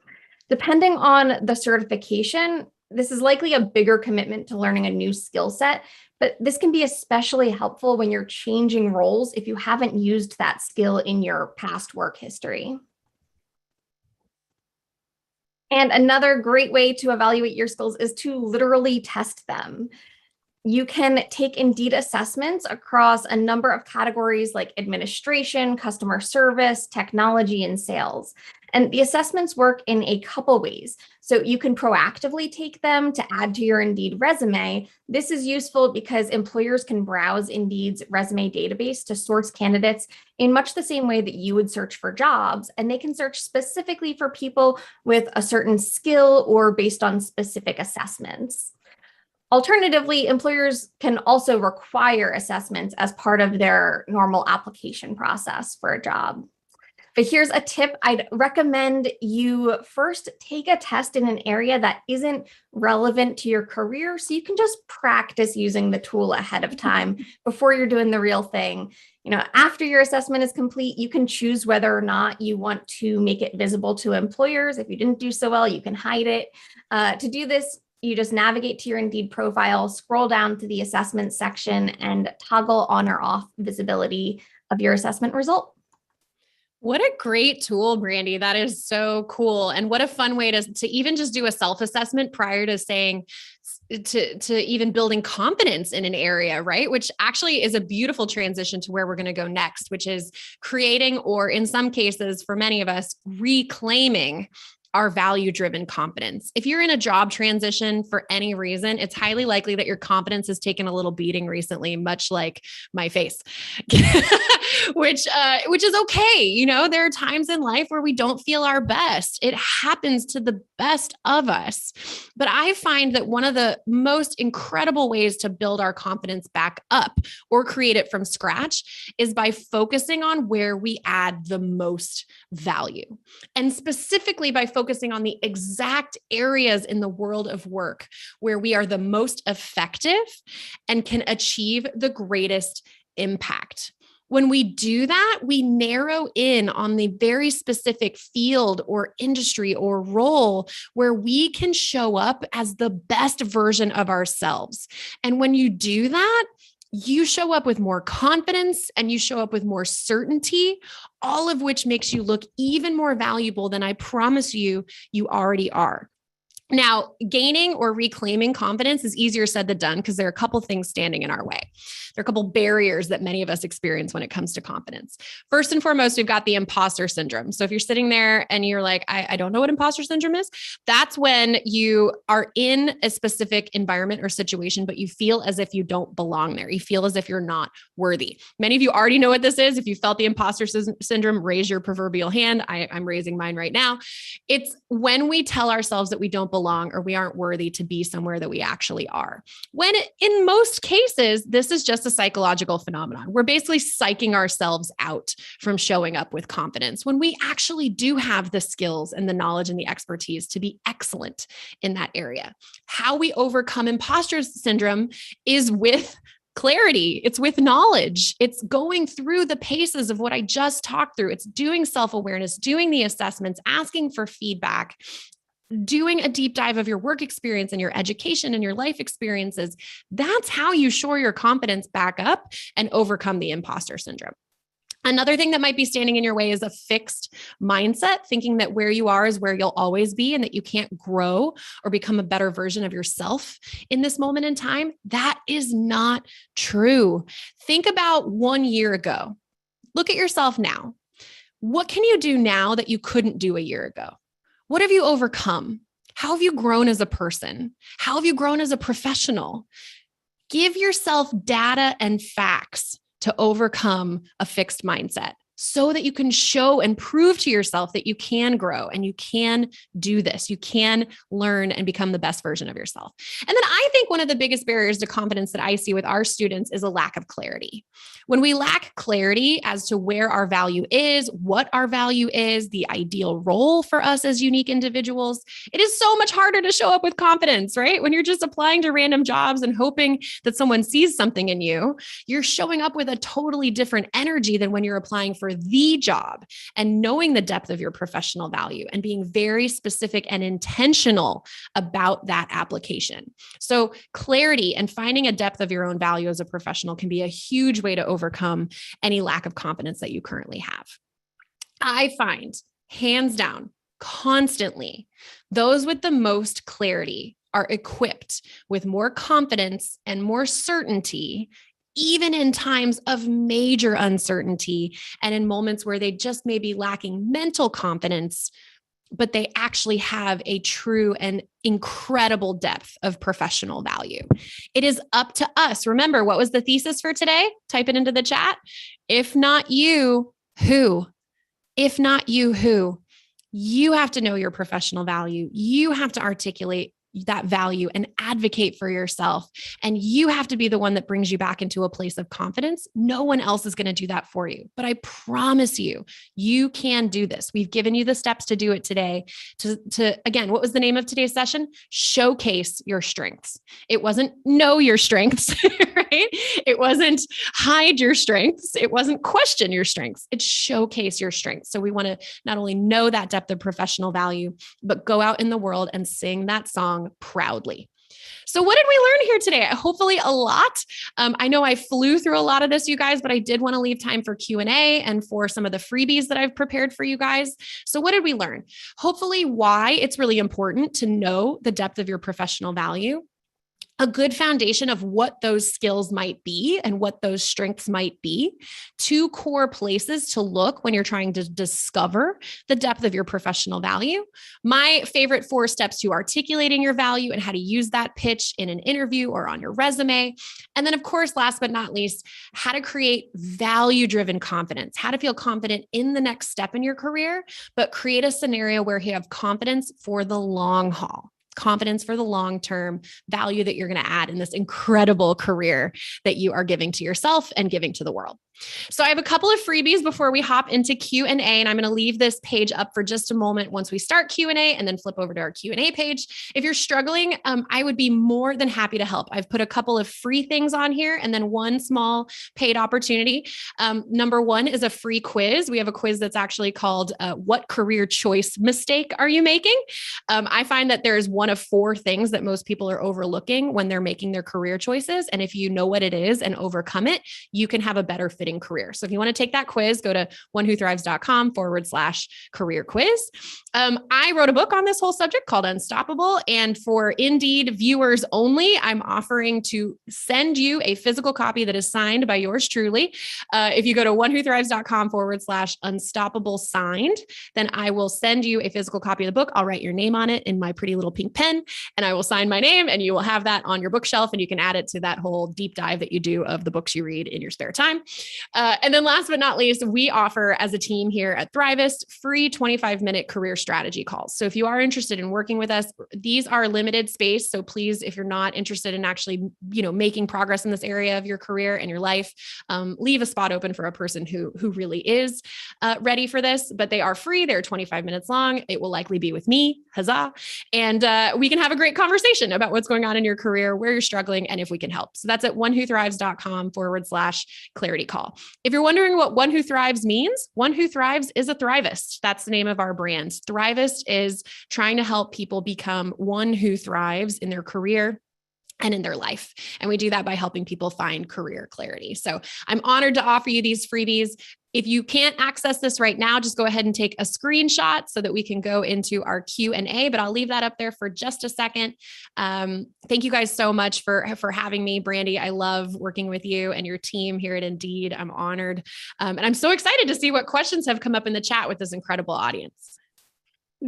Depending on the certification, this is likely a bigger commitment to learning a new skill set, but this can be especially helpful when you're changing roles if you haven't used that skill in your past work history. And another great way to evaluate your skills is to literally test them. You can take Indeed assessments across a number of categories like administration, customer service, technology, and sales. And the assessments work in a couple ways. So you can proactively take them to add to your Indeed resume. This is useful because employers can browse Indeed's resume database to source candidates in much the same way that you would search for jobs. And they can search specifically for people with a certain skill or based on specific assessments. Alternatively, employers can also require assessments as part of their normal application process for a job. But here's a tip. I'd recommend you first take a test in an area that isn't relevant to your career, so you can just practice using the tool ahead of time before you're doing the real thing. After your assessment is complete, you can choose whether or not you want to make it visible to employers. If you didn't do so well, you can hide it. To do this, you just navigate to your Indeed profile, scroll down to the assessment section, and toggle on or off visibility of your assessment result. What a great tool, Brandy. That is so cool. And what a fun way to even just do a self-assessment prior to saying, to even building confidence in an area, right? Which actually is a beautiful transition to where we're going to go next, which is creating, or in some cases, for many of us, reclaiming our value-driven confidence. If you're in a job transition for any reason, it's highly likely that your confidence has taken a little beating recently, much like my face, which is okay. There are times in life where we don't feel our best. It happens to the best of us. But I find that one of the most incredible ways to build our confidence back up or create it from scratch is by focusing on where we add the most value. And specifically by focusing on the exact areas in the world of work where we are the most effective and can achieve the greatest impact. When we do that, we narrow in on the very specific field or industry or role where we can show up as the best version of ourselves. And when you do that, you show up with more confidence and you show up with more certainty, all of which makes you look even more valuable than I promise you already are. Now, gaining or reclaiming confidence is easier said than done because there are a couple things standing in our way. There are a couple barriers that many of us experience when it comes to confidence. First and foremost, we've got the imposter syndrome. So if you're sitting there and you're like, I don't know what imposter syndrome is, that's when you are in a specific environment or situation, but you feel as if you don't belong there. You feel as if you're not worthy. Many of you already know what this is. If you felt the imposter syndrome, raise your proverbial hand. I'm raising mine right now. It's when we tell ourselves that we don't belong or we aren't worthy to be somewhere that we actually are. When in most cases, this is just a psychological phenomenon. We're basically psyching ourselves out from showing up with confidence when we actually do have the skills and the knowledge and the expertise to be excellent in that area. How we overcome imposter syndrome is with clarity. It's with knowledge. It's going through the paces of what I just talked through. It's doing self-awareness, doing the assessments, asking for feedback, doing a deep dive of your work experience and your education and your life experiences. That's how you shore your confidence back up and overcome the imposter syndrome. Another thing that might be standing in your way is a fixed mindset, thinking that where you are is where you'll always be and that you can't grow or become a better version of yourself in this moment in time. That is not true. Think about 1 year ago. Look at yourself now. What can you do now that you couldn't do a year ago? What have you overcome? How have you grown as a person? How have you grown as a professional? Give yourself data and facts to overcome a fixed mindset so that you can show and prove to yourself that you can grow and you can do this. You can learn and become the best version of yourself. And then I think one of the biggest barriers to confidence that I see with our students is a lack of clarity. When we lack clarity as to where our value is, what our value is, the ideal role for us as unique individuals, it is so much harder to show up with confidence, right? When you're just applying to random jobs and hoping that someone sees something in you, you're showing up with a totally different energy than when you're applying for the job and knowing the depth of your professional value and being very specific and intentional about that application. So clarity and finding a depth of your own value as a professional can be a huge way to overcome any lack of confidence that you currently have. I find, hands down, constantly, those with the most clarity are equipped with more confidence and more certainty, even in times of major uncertainty and in moments where they just may be lacking mental confidence, but they actually have a true and incredible depth of professional value. It is up to us. Remember, what was the thesis for today? Type it into the chat. If not you, who? If not you, who? You have to know your professional value. You have to articulate that value and advocate for yourself. And you have to be the one that brings you back into a place of confidence. No one else is going to do that for you. But I promise you, you can do this. We've given you the steps to do it today. To again, what was the name of today's session? Showcase your strengths. It wasn't know your strengths, right? It wasn't hide your strengths. It wasn't question your strengths. It's showcase your strengths. So we want to not only know that depth of professional value, but go out in the world and sing that song proudly. So what did we learn here today? Hopefully a lot. I know I flew through a lot of this, you guys, but I did want to leave time for Q&A and for some of the freebies that I've prepared for you guys. So what did we learn? Hopefully why it's really important to know the depth of your professional value, a good foundation of what those skills might be and what those strengths might be, 2 core places to look when you're trying to discover the depth of your professional value, my favorite 4 steps to articulating your value and how to use that pitch in an interview or on your resume. And then, of course, last but not least, how to create value-driven confidence, how to feel confident in the next step in your career, but create a scenario where you have confidence for the long haul. Confidence for the long-term value that you're going to add in this incredible career that you are giving to yourself and giving to the world. So I have a couple of freebies before we hop into Q&A, and I'm going to leave this page up for just a moment once we start Q&A and then flip over to our Q&A page. If you're struggling, I would be more than happy to help. I've put a couple of free things on here and then one small paid opportunity. Number 1 is a free quiz. We have a quiz that's actually called What Career Choice Mistake Are You Making? I find that there is one one of 4 things that most people are overlooking when they're making their career choices. And if you know what it is and overcome it, you can have a better fitting career. So if you want to take that quiz, go to onewhothrives.com/career quiz. I wrote a book on this whole subject called Unstoppable. And for Indeed viewers only, I'm offering to send you a physical copy that is signed by yours truly. If you go to onewhothrives.com/unstoppable signed, then I will send you a physical copy of the book. I'll write your name on it in my pretty little pink pen, and I will sign my name, and you will have that on your bookshelf, and you can add it to that whole deep dive that you do of the books you read in your spare time. And then last but not least, we offer as a team here at Thrivist free 25-minute career strategy calls. So if you are interested in working with us, these are limited space. So please, if you're not interested in actually, making progress in this area of your career and your life, leave a spot open for a person who really is ready for this, but they are free. They're 25 minutes long. It will likely be with me, huzzah. And we can have a great conversation about what's going on in your career, where you're struggling, and if we can help. So that's at onewhothrives.com/clarity call. If you're wondering what One Who Thrives means, One Who Thrives is a Thrivist. That's the name of our brand. Thrivist is trying to help people become one who thrives in their career and in their life. And we do that by helping people find career clarity. So I'm honored to offer you these freebies. If you can't access this right now, just go ahead and take a screenshot so that we can go into our Q&A, but I'll leave that up there for just a second. Thank you guys so much for having me, Brandy. I love working with you and your team here at Indeed. I'm honored. And I'm so excited to see what questions have come up in the chat with this incredible audience.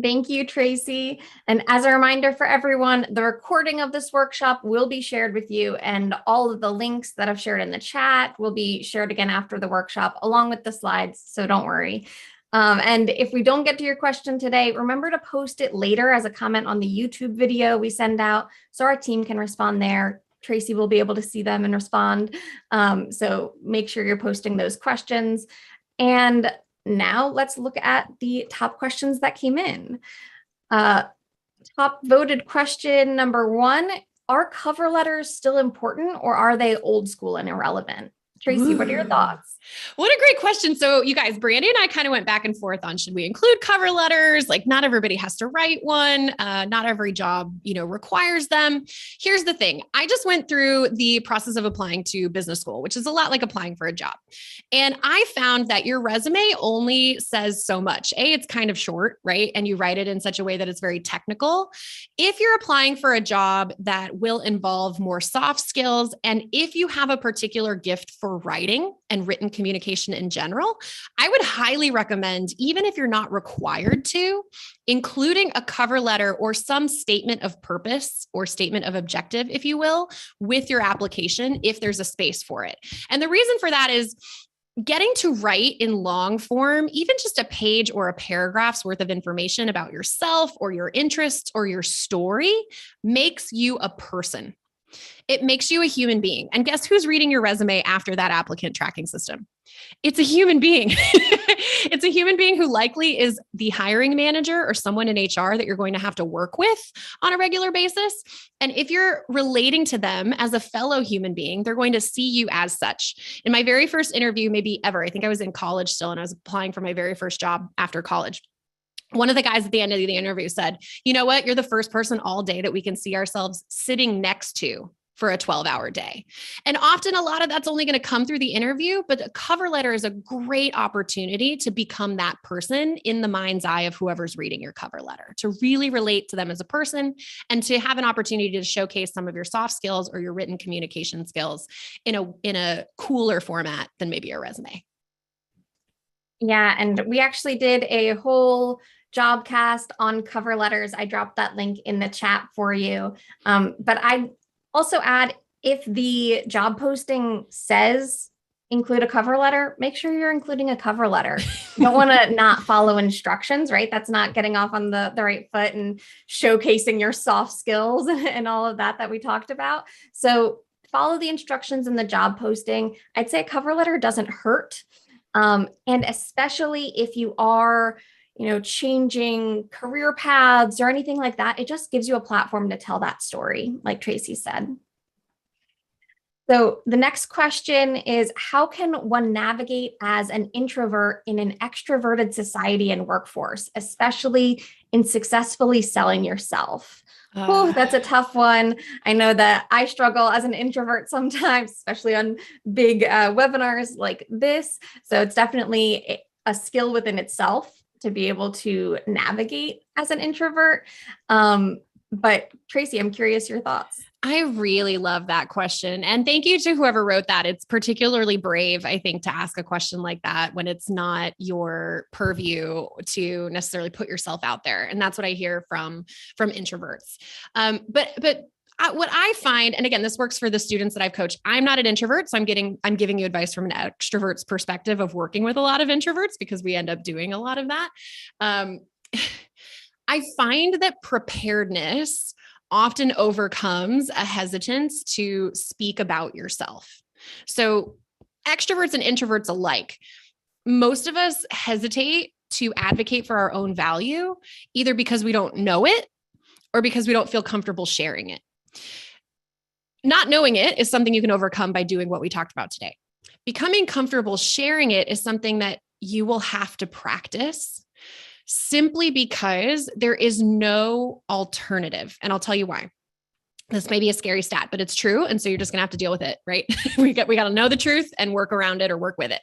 Thank you, Tracy. And as a reminder for everyone, the recording of this workshop will be shared with you, and all of the links that I've shared in the chat will be shared again after the workshop, along with the slides. So don't worry. And if we don't get to your question today, remember to post it later as a comment on the YouTube video we send out so our team can respond there. Tracy will be able to see them and respond. So make sure you're posting those questions. And now let's look at the top questions that came in. Top voted question number 1, are cover letters still important, or are they old school and irrelevant? Tracy, what are your thoughts? What a great question. So you guys, Brandy and I kind of went back and forth on, should we include cover letters? Like, not everybody has to write one. Not every job, requires them. Here's the thing. I just went through the process of applying to business school, which is a lot like applying for a job. And I found that your resume only says so much. It's kind of short, right? And you write it in such a way that it's very technical. If you're applying for a job that will involve more soft skills, and if you have a particular gift for writing and written communication in general, I would highly recommend, even if you're not required to, including a cover letter or some statement of purpose or statement of objective, if you will, with your application, if there's a space for it. And the reason for that is getting to write in long form, even just a page or a paragraph's worth of information about yourself or your interests or your story, makes you a person. It makes you a human being. And guess who's reading your resume after that applicant tracking system? It's a human being. It's a human being who likely is the hiring manager or someone in HR that you're going to have to work with on a regular basis. And if you're relating to them as a fellow human being, they're going to see you as such. In my very first interview, maybe ever, I think I was in college still, and I was applying for my very first job after college. One of the guys at the end of the interview said, "You know what? You're the first person all day that we can see ourselves sitting next to for a 12-hour day." And often a lot of that's only going to come through the interview, but a cover letter is a great opportunity to become that person in the mind's eye of whoever's reading your cover letter, to really relate to them as a person and to have an opportunity to showcase some of your soft skills or your written communication skills in a cooler format than maybe a resume. Yeah, and we actually did a whole jobcast on cover letters. I dropped that link in the chat for you. But I also add, if the job posting says include a cover letter, make sure you're including a cover letter. You don't want to not follow instructions, right? That's not getting off on the right foot and showcasing your soft skills and all of that we talked about. So follow the instructions in the job posting. I'd say a cover letter doesn't hurt. And especially if you are, changing career paths or anything like that, it just gives you a platform to tell that story, like Tracy said. So the next question is, how can one navigate as an introvert in an extroverted society and workforce, especially in successfully selling yourself? Oh, that's a tough one. I know that I struggle as an introvert sometimes, especially on big webinars like this. So it's definitely a skill within itself to be able to navigate as an introvert. But Tracy, I'm curious your thoughts. I really love that question. And thank you to whoever wrote that. It's particularly brave, I think, to ask a question like that when it's not your purview to necessarily put yourself out there. And that's what I hear from introverts. But what I find, and again, this works for the students that I've coached. I'm not an introvert, so I'm giving you advice from an extrovert's perspective of working with a lot of introverts because we end up doing a lot of that. I find that preparedness often overcomes a hesitance to speak about yourself. So extroverts and introverts alike, most of us hesitate to advocate for our own value, either because we don't know it or because we don't feel comfortable sharing it. Not knowing it is something you can overcome by doing what we talked about today. Becoming comfortable sharing it is something that you will have to practice, simply because there is no alternative. And I'll tell you why. This may be a scary stat, but it's true. And so you're just going to have to deal with it, right? we got to know the truth and work around it or work with it.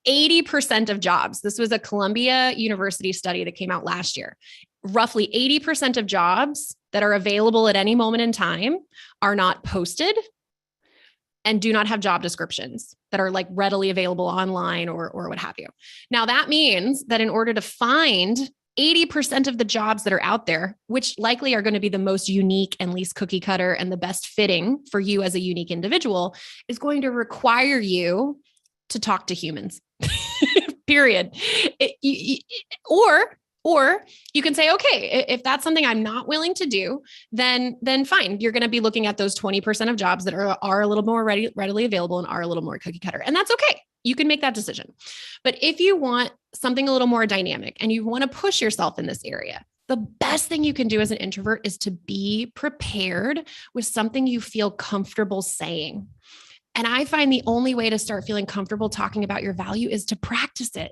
80% of jobs, this was a Columbia University study that came out last year. Roughly 80% of jobs that are available at any moment in time are not posted and do not have job descriptions that are like readily available online or what have you. Now that means that in order to find 80% of the jobs that are out there, which likely are going to be the most unique and least cookie cutter and the best fitting for you as a unique individual, is going to require you to talk to humans, period. Or you can say, okay, if that's something I'm not willing to do, then fine. You're going to be looking at those 20% of jobs that are a little more readily available and are a little more cookie cutter. And that's okay. You can make that decision. But if you want something a little more dynamic and you want to push yourself in this area, the best thing you can do as an introvert is to be prepared with something you feel comfortable saying. And I find the only way to start feeling comfortable talking about your value is to practice it.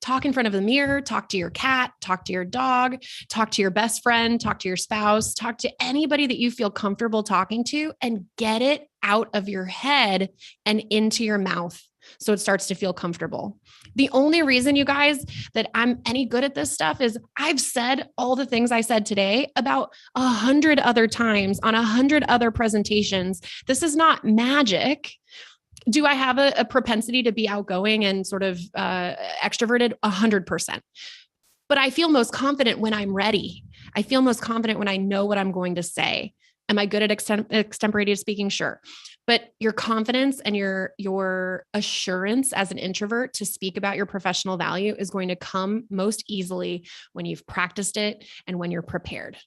Talk in front of the mirror, talk to your cat, talk to your dog, talk to your best friend, talk to your spouse, talk to anybody that you feel comfortable talking to, and get it out of your head and into your mouth so it starts to feel comfortable. The only reason, you guys, that I'm any good at this stuff is I've said all the things I said today about 100 other times on 100 other presentations. This is not magic. Do I have a propensity to be outgoing and sort of extroverted? 100%. But I feel most confident when I'm ready. I feel most confident when I know what I'm going to say. Am I good at extemporaneous speaking? Sure. But your confidence and your assurance as an introvert to speak about your professional value is going to come most easily when you've practiced it and when you're prepared,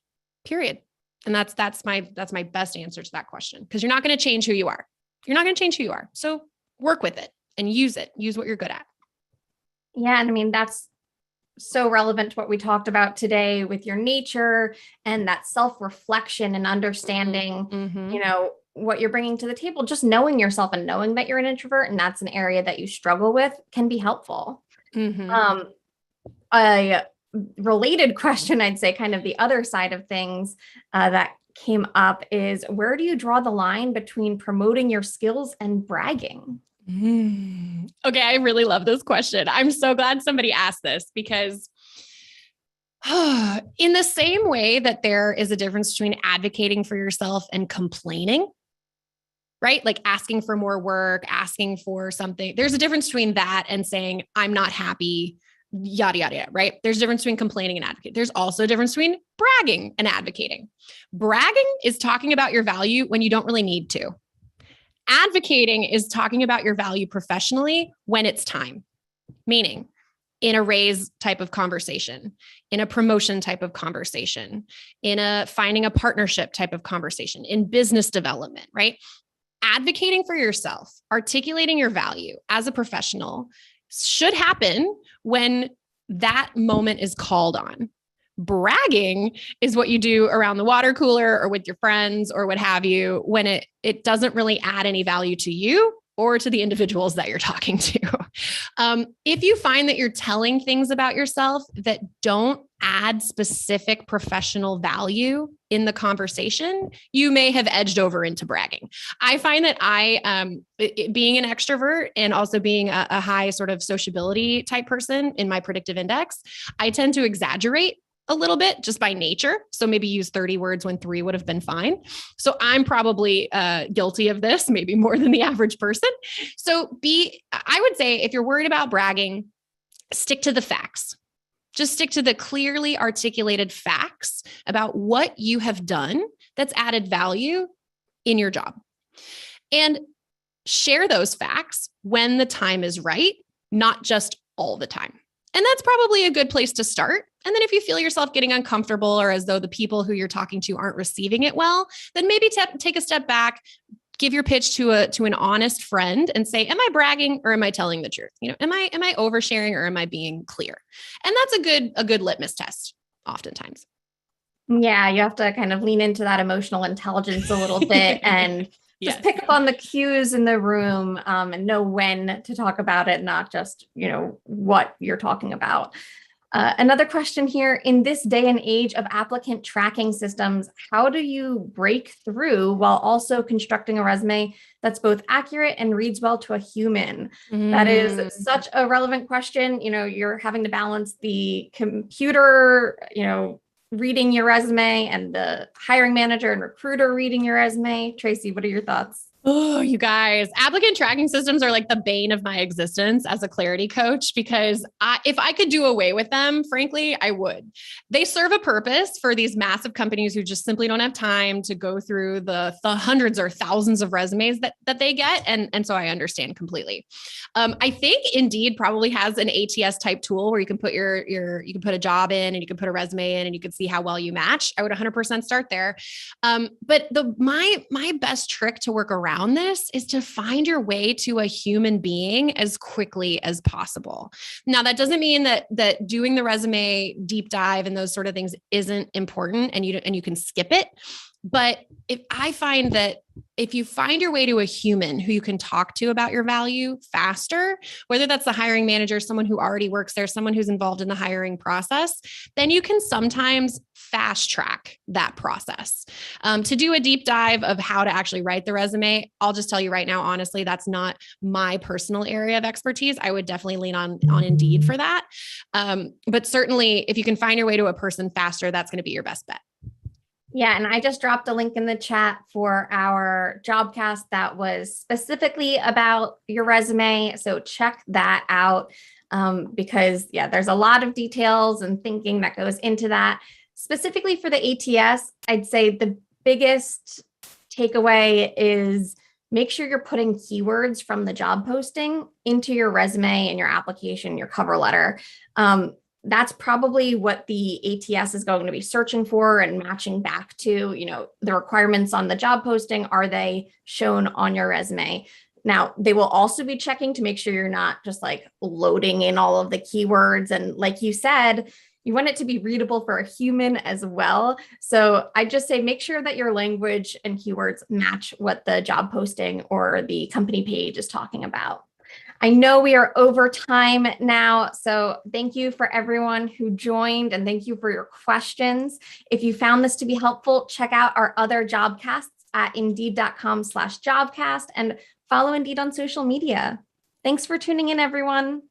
period. And that's my best answer to that question, because you're not going to change who you are. You're not going to change who you are. So work with it and use it. Use what you're good at. Yeah. And I mean, that's so relevant to what we talked about today with your nature and that self-reflection and understanding, what you're bringing to the table. Just knowing yourself and knowing that you're an introvert and that's an area that you struggle with can be helpful. A related question, I'd say kind of the other side of things that came up is, where do you draw the line between promoting your skills and bragging? Okay, I really love this question. I'm so glad somebody asked this, because in the same way that there is a difference between advocating for yourself and complaining, right? Like asking for more work, asking for something. There's a difference between that and saying, I'm not happy, yada, yada, yada, right? There's a difference between complaining and advocating. There's also a difference between bragging and advocating. Bragging is talking about your value when you don't really need to. Advocating is talking about your value professionally when it's time, meaning in a raise type of conversation, in a promotion type of conversation, in a finding a partnership type of conversation, in business development, right? Advocating for yourself, articulating your value as a professional should happen when that moment is called on. Bragging is what you do around the water cooler or with your friends or what have you, when it doesn't really add any value to you or to the individuals that you're talking to. If you find that you're telling things about yourself that don't add specific professional value in the conversation, you may have edged over into bragging. I find that being an extrovert and also being a high sort of sociability type person in my predictive index, I tend to exaggerate a little bit just by nature. So maybe use 30 words when 3 would have been fine. So I'm probably guilty of this, maybe more than the average person. So I would say if you're worried about bragging, stick to the facts. Just stick to the clearly articulated facts about what you have done that's added value in your job. And share those facts when the time is right, not just all the time. And that's probably a good place to start. And then if you feel yourself getting uncomfortable or as though the people who you're talking to aren't receiving it well, then maybe take a step back, give your pitch to an honest friend and say, am I bragging or am I telling the truth? Am I oversharing or am I being clear? And that's a good litmus test oftentimes. Yeah, you have to kind of lean into that emotional intelligence a little bit and just pick up on the cues in the room and know when to talk about it, not just, what you're talking about. Another question here, in this day and age of applicant tracking systems, how do you break through while also constructing a resume that's both accurate and reads well to a human? That is such a relevant question. You're having to balance the computer, reading your resume and the hiring manager and recruiter reading your resume. Tracy, what are your thoughts? Oh, you guys, applicant tracking systems are like the bane of my existence as a clarity coach, because if I could do away with them, frankly, I would. They serve a purpose for these massive companies who just simply don't have time to go through the hundreds or thousands of resumes that they get. And so I understand completely. I think Indeed probably has an ATS type tool where you can put you can put a job in and you can put a resume in and you can see how well you match. I would 100% start there. But my best trick to work around this is to find your way to a human being as quickly as possible. Now, that doesn't mean that doing the resume deep dive and those sort of things isn't important and you can skip it. But I find that if you find your way to a human who you can talk to about your value faster, whether that's the hiring manager, someone who already works there, someone who's involved in the hiring process, then you can sometimes fast track that process. To do a deep dive of how to actually write the resume, I'll just tell you right now, honestly, that's not my personal area of expertise. I would definitely lean on Indeed for that. But certainly if you can find your way to a person faster, that's going to be your best bet. Yeah, and I just dropped a link in the chat for our Jobcast that was specifically about your resume. So check that out because, there's a lot of details and thinking that goes into that. Specifically for the ATS, I'd say the biggest takeaway is make sure you're putting keywords from the job posting into your resume and your application, your cover letter. That's probably what the ATS is going to be searching for and matching back to, the requirements on the job posting. Are they shown on your resume? Now, they will also be checking to make sure you're not just like loading in all of the keywords. And like you said, you want it to be readable for a human as well. So I just say, make sure that your language and keywords match what the job posting or the company page is talking about. I know we are over time now, so thank you for everyone who joined and thank you for your questions. If you found this to be helpful, check out our other Jobcasts at indeed.com/jobcast and follow Indeed on social media. Thanks for tuning in, everyone.